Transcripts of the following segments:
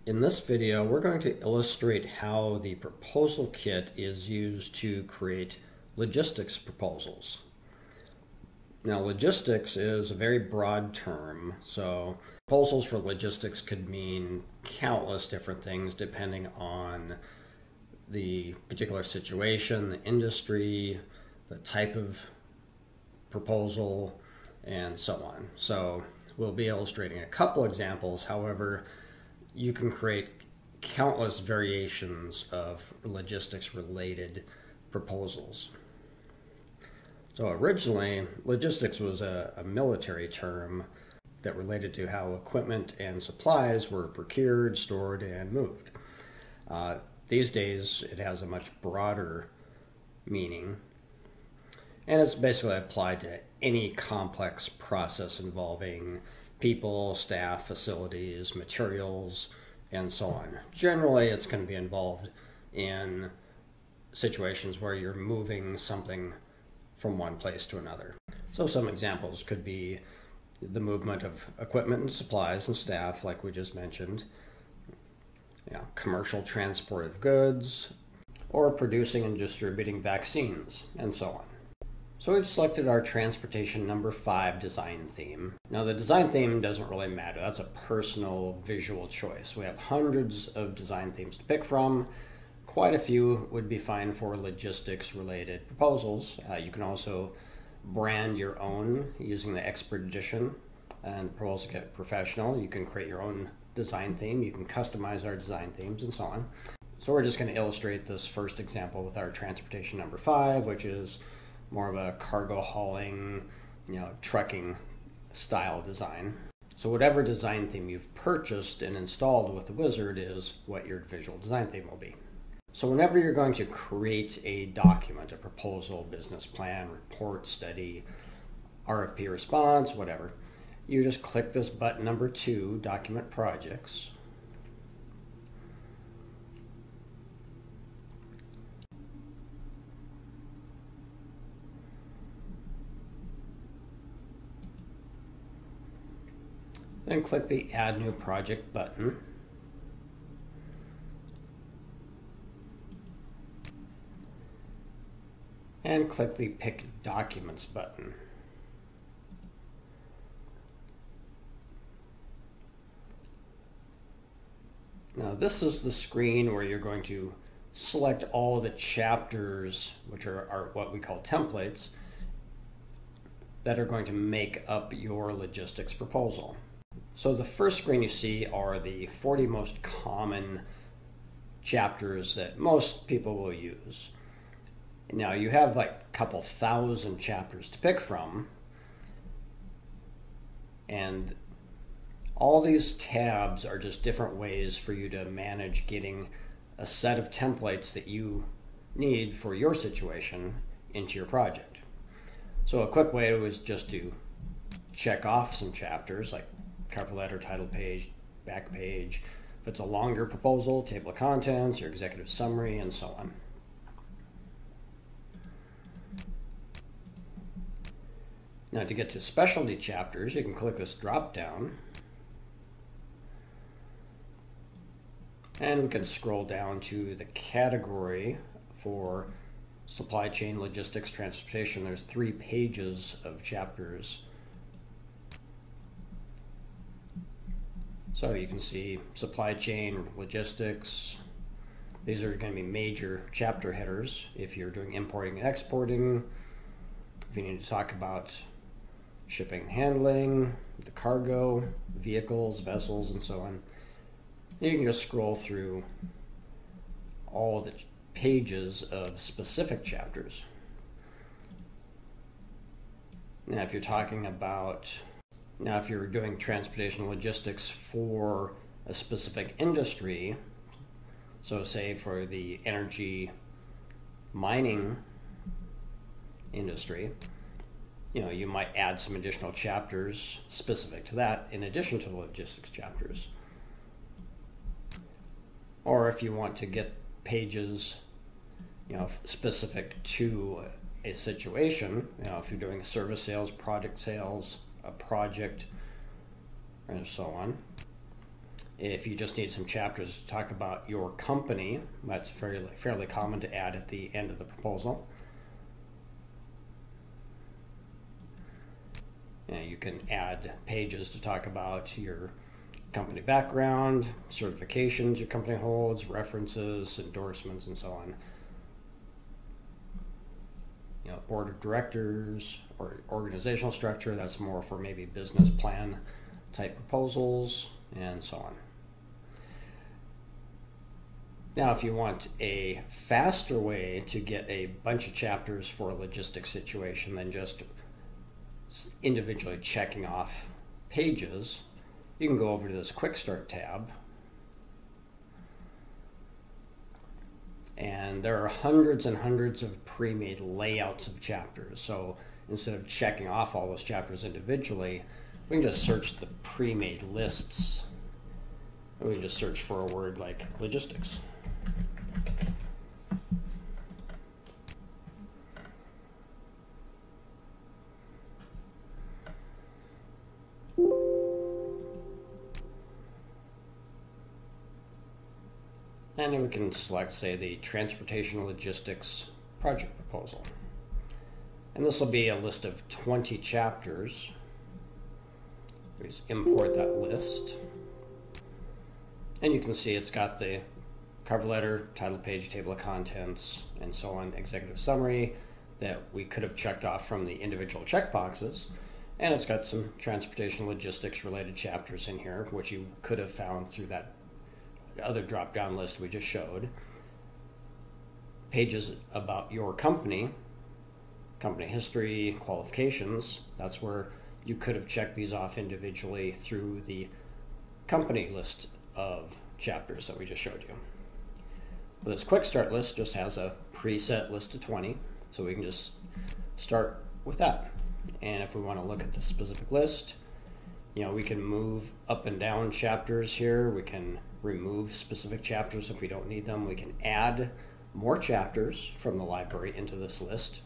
In this video, we're going to illustrate how the proposal kit is used to create logistics proposals. Now, logistics is a very broad term, so proposals for logistics could mean countless different things depending on the particular situation, the industry, the type of proposal, and so on. So we'll be illustrating a couple examples. However, you can create countless variations of logistics-related proposals. So originally, logistics was a military term that related to how equipment and supplies were procured, stored, and moved. These days, it has a much broader meaning, and it's basically applied to any complex process involving people, staff, facilities, materials, and so on. Generally, it's going to be involved in situations where you're moving something from one place to another. So some examples could be the movement of equipment and supplies and staff, like we just mentioned, commercial transport of goods, or producing and distributing vaccines, and so on. So we've selected our transportation number 5 design theme. Now the design theme doesn't really matter. That's a personal visual choice. We have hundreds of design themes to pick from. Quite a few would be fine for logistics related proposals. You can also brand your own using the Expert Edition and Proposal Kit Professional. You can create your own design theme. You can customize our design themes and so on. So we're just going to illustrate this first example with our transportation number 5, which is more of a cargo hauling, trucking style design. So whatever design theme you've purchased and installed with the wizard is what your visual design theme will be. So whenever you're going to create a document, a proposal, business plan, report, study, RFP response, whatever, you just click this button number 2, Document Projects. Then click the Add New Project button. And click the Pick Documents button. Now this is the screen where you're going to select all the chapters, which are what we call templates, that are going to make up your logistics proposal. So the first screen you see are the 40 most common chapters that most people will use. Now you have like a couple thousand chapters to pick from, and all these tabs are just different ways for you to manage getting a set of templates that you need for your situation into your project. So a quick way is just to check off some chapters like cover letter, title page, back page. If it's a longer proposal, table of contents, your executive summary, and so on. Now to get to specialty chapters, you can click this drop down, and we can scroll down to the category for supply chain, logistics, transportation. There's 3 pages of chapters. So you can see supply chain, logistics. These are going to be major chapter headers if you're doing importing and exporting. If you need to talk about shipping and handling, the cargo, vehicles, vessels, and so on, you can just scroll through all the pages of specific chapters. Now if you're talking about if you're doing transportation logistics for a specific industry, so say for the energy mining industry, you might add some additional chapters specific to that in addition to the logistics chapters. Or if you want to get pages, specific to a situation, if you're doing service sales, product sales, a project, and so on, If you just need some chapters to talk about your company, that's fairly common to add at the end of the proposal. And you can add pages to talk about your company background, certifications your company holds, references, endorsements, and so on. Board of directors or organizational structure, that's more for maybe business plan type proposals, and so on. Now, if you want a faster way to get a bunch of chapters for a logistics situation than just individually checking off pages, you can go over to this Quick Start tab. And there are hundreds and hundreds of pre-made layouts of chapters. So instead of checking off all those chapters individually, we can just search the pre-made lists. And we can just search for a word like logistics. And then we can select, say, the Transportation Logistics Project Proposal. And this will be a list of 20 chapters. We just import that list. And you can see it's got the cover letter, title page, table of contents, and so on, executive summary that we could have checked off from the individual checkboxes. And it's got some transportation logistics related chapters in here, which you could have found through that other drop-down list we just showed. Pages about your company, company history, qualifications, that's where you could have checked these off individually through the company list of chapters that we just showed you. But this Quick Start list just has a preset list of 20, so we can just start with that. And if we want to look at the specific list, we can move up and down chapters here. We can remove specific chapters if we don't need them. We can add more chapters from the library into this list.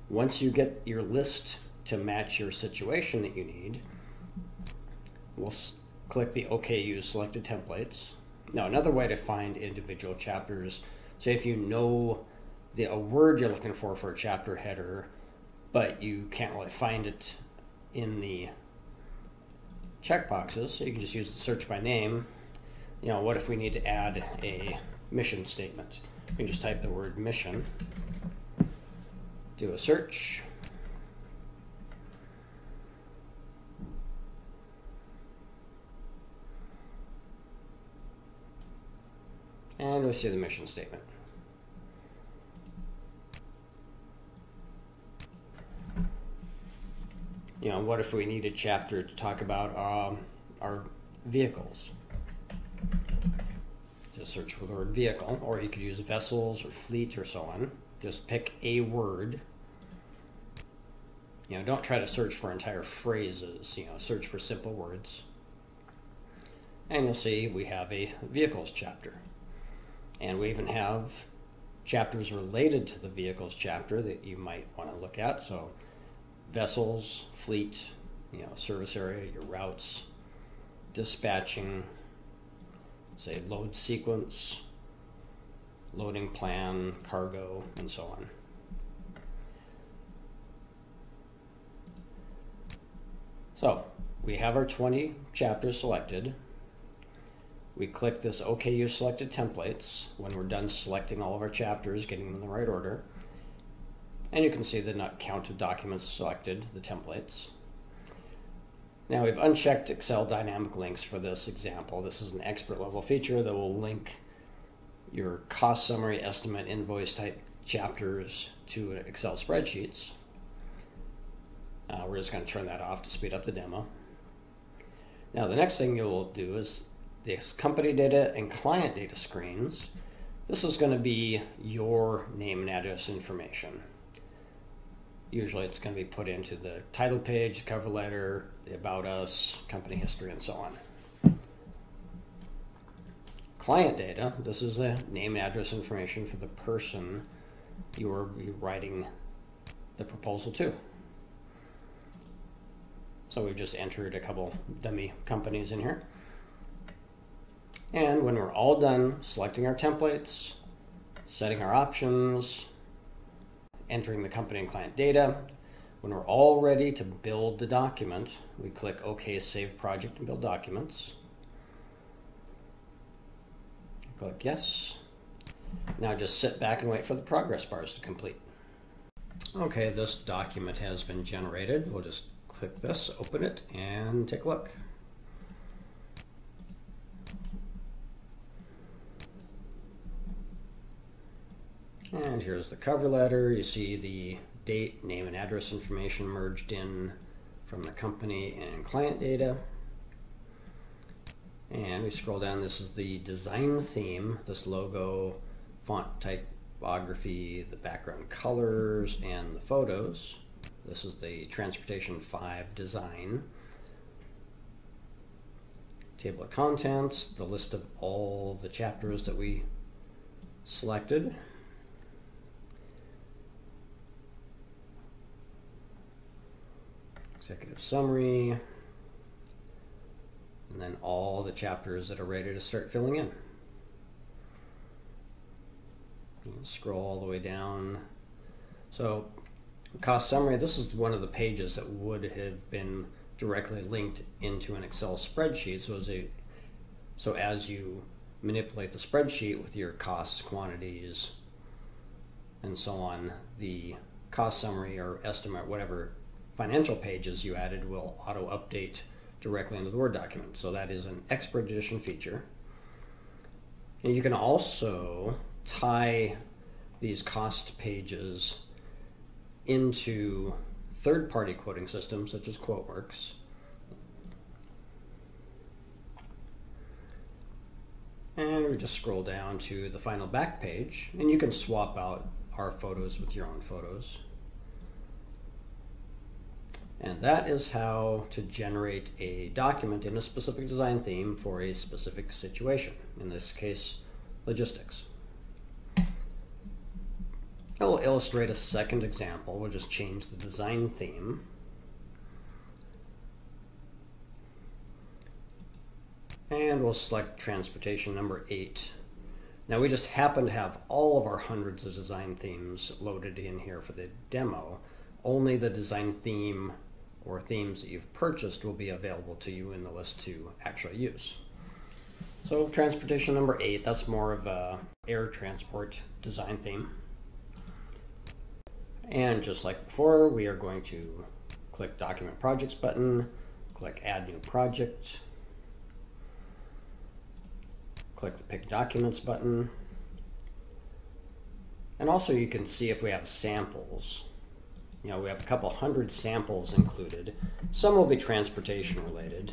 Once you get your list to match your situation that you need, we'll click the OK Use Selected Templates. Now, another way to find individual chapters, say if you know a word you're looking for a chapter header, but you can't really find it in the checkboxes, so you can just use the search by name. What if we need to add a mission statement? We can just type the word mission, do a search, and we'll see the mission statement. What if we need a chapter to talk about our vehicles? Just search for the word vehicle, or you could use vessels or fleet or so on. Just pick a word. Don't try to search for entire phrases. Search for simple words. And you'll see we have a vehicles chapter. And we even have chapters related to the vehicles chapter that you might want to look at. So vessels, fleet, service area, your routes, dispatching, say load sequence, loading plan, cargo, and so on. So we have our 20 chapters selected. We click this OK Use Selected Templates when we're done selecting all of our chapters, getting them in the right order. And you can see the count of documents selected, the templates. Now we've unchecked Excel dynamic links for this example. This is an expert level feature that will link your cost summary, estimate, invoice type chapters to Excel spreadsheets. We're just going to turn that off to speed up the demo. Now the next thing you'll do is this company data and client data screens. This is going to be your name and address information. Usually it's going to be put into the title page, cover letter, the about us, company history, and so on. Client data, this is the name and address information for the person you are writing the proposal to. So we've just entered a couple dummy companies in here. And when we're all done selecting our templates, setting our options, entering the company and client data, when we're all ready to build the document, we click OK, Save Project and Build Documents. Click Yes. Now just sit back and wait for the progress bars to complete. Okay, this document has been generated. We'll just click this, open it, and take a look. And here's the cover letter. You see the date, name, and address information merged in from the company and client data. And we scroll down. This is the design theme, this logo, font typography, the background colors, and the photos. This is the Transportation 5 design. Table of contents, the list of all the chapters that we selected. Executive summary, and then all the chapters that are ready to start filling in. And scroll all the way down. So, cost summary, this is one of the pages that would have been directly linked into an Excel spreadsheet. So as you manipulate the spreadsheet with your costs, quantities, and so on, the cost summary or estimate, whatever financial pages you added, will auto-update directly into the Word document. So that is an Expert Edition feature. And you can also tie these cost pages into third-party quoting systems such as QuoteWorks. And we just scroll down to the final back page, and you can swap out our photos with your own photos. And that is how to generate a document in a specific design theme for a specific situation, in this case, logistics. I'll illustrate a second example. We'll just change the design theme. And we'll select Transportation number 8. Now we just happen to have all of our hundreds of design themes loaded in here for the demo. Only the design theme or themes that you've purchased will be available to you in the list to actually use. So Transportation number 8, that's more of a air transport design theme. And just like before, we are going to click Document Projects button, click Add New Project, click the Pick Documents button, and also you can see if we have samples. You know, we have a couple hundred samples included. Some will be transportation related.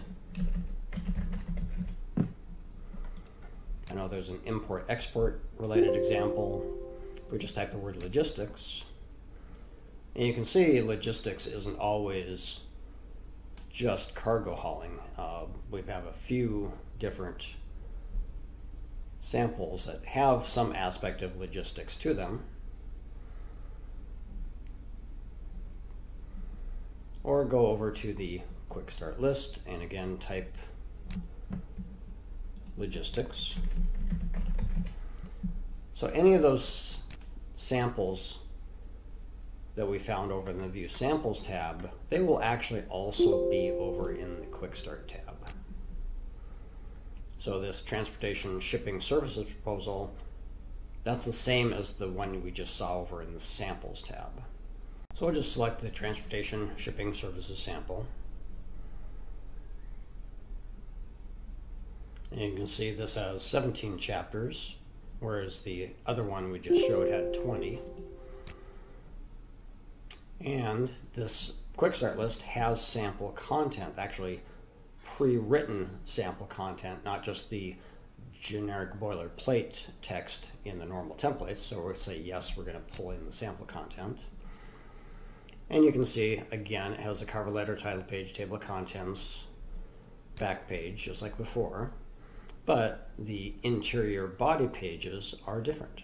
I know there's an import-export related example. We just type the word logistics. And you can see logistics isn't always just cargo hauling. We have a few different samples that have some aspect of logistics to them. Or go over to the quick start list and again type logistics. So any of those samples that we found over in the View Samples tab, they will actually also be over in the Quick Start tab. So this Transportation Shipping Services proposal, that's the same as the one we just saw over in the Samples tab. So we'll just select the Transportation Shipping Services sample. And you can see this has 17 chapters, whereas the other one we just showed had 20. And this Quick Start list has sample content, actually pre-written sample content, not just the generic boilerplate text in the normal templates. So we'll say yes, we're going to pull in the sample content. And you can see, again, it has a cover letter, title page, table of contents, back page, just like before. But the interior body pages are different.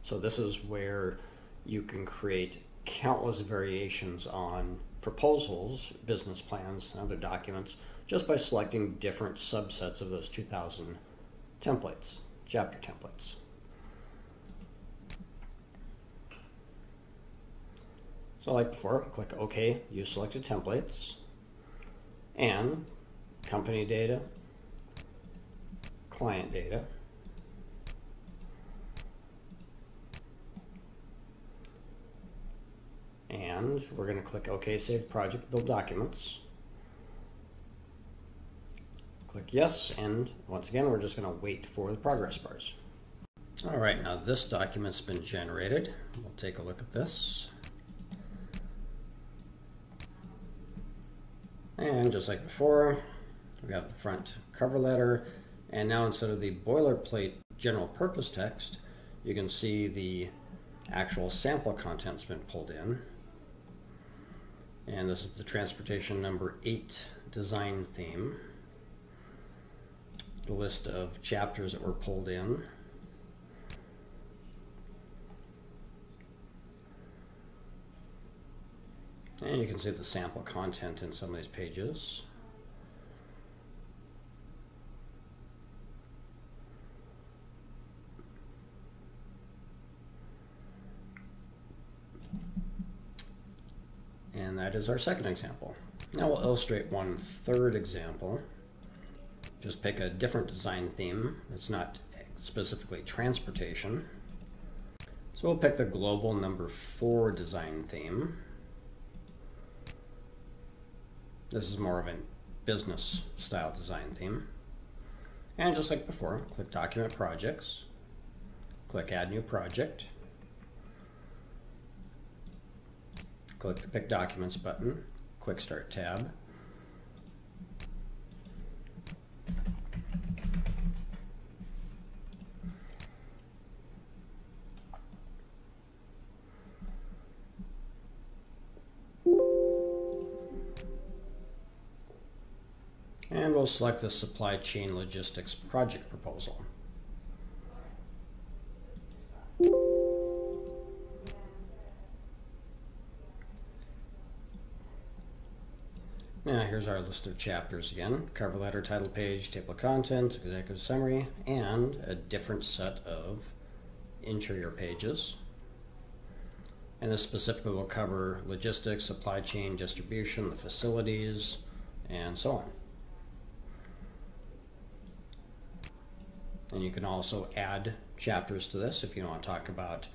So this is where you can create countless variations on proposals, business plans, and other documents, just by selecting different subsets of those 2,000 templates, chapter templates. So like before, click OK, use selected templates, and company data, client data, and we're going to click OK, save project, build documents. Click yes, and once again, we're just going to wait for the progress bars. All right, now this document's been generated. We'll take a look at this. And just like before, we have the front cover letter, and now instead of the boilerplate general purpose text, you can see the actual sample content's been pulled in. And this is the transportation number 8 design theme. The list of chapters that were pulled in. And you can see the sample content in some of these pages. And that is our second example. Now we'll illustrate one third example. Just pick a different design theme that's not specifically transportation. So we'll pick the global number 4 design theme. This is more of a business style design theme. And just like before, click Document Projects, click Add New Project, click the Pick Documents button, Quick Start tab, and we'll select the Supply Chain Logistics Project Proposal. Now here's our list of chapters again. Cover letter, title page, table of contents, executive summary, and a different set of interior pages. And this specifically will cover logistics, supply chain, distribution, the facilities, and so on. And you can also add chapters to this if you want to talk about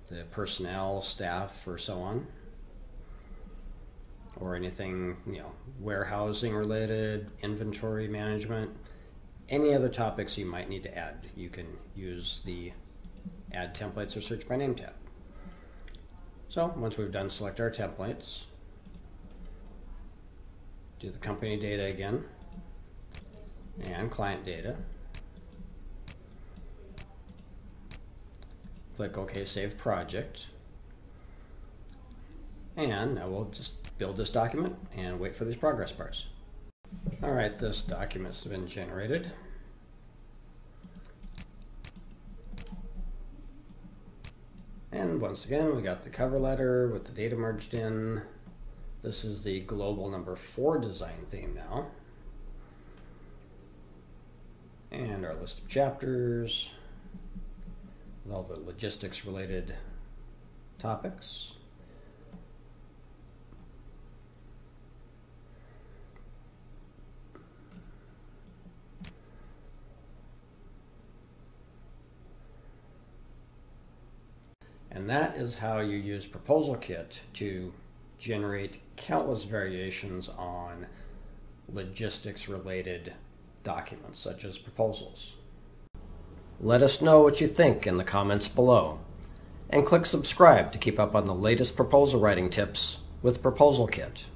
the personnel, staff, or so on. Or anything, warehousing related, inventory management, any other topics you might need to add. You can use the Add Templates or Search by Name tab. So once we've done select our templates, do the company data again, and client data. Click OK, Save Project. And now we'll just build this document and wait for these progress bars. All right, this document's been generated. And once again, we got the cover letter with the data merged in. This is the global number 4 design theme now. And our list of chapters with all the logistics related topics. And that is how you use Proposal Kit to generate countless variations on logistics-related documents, such as proposals. Let us know what you think in the comments below, and click subscribe to keep up on the latest proposal writing tips with Proposal Kit.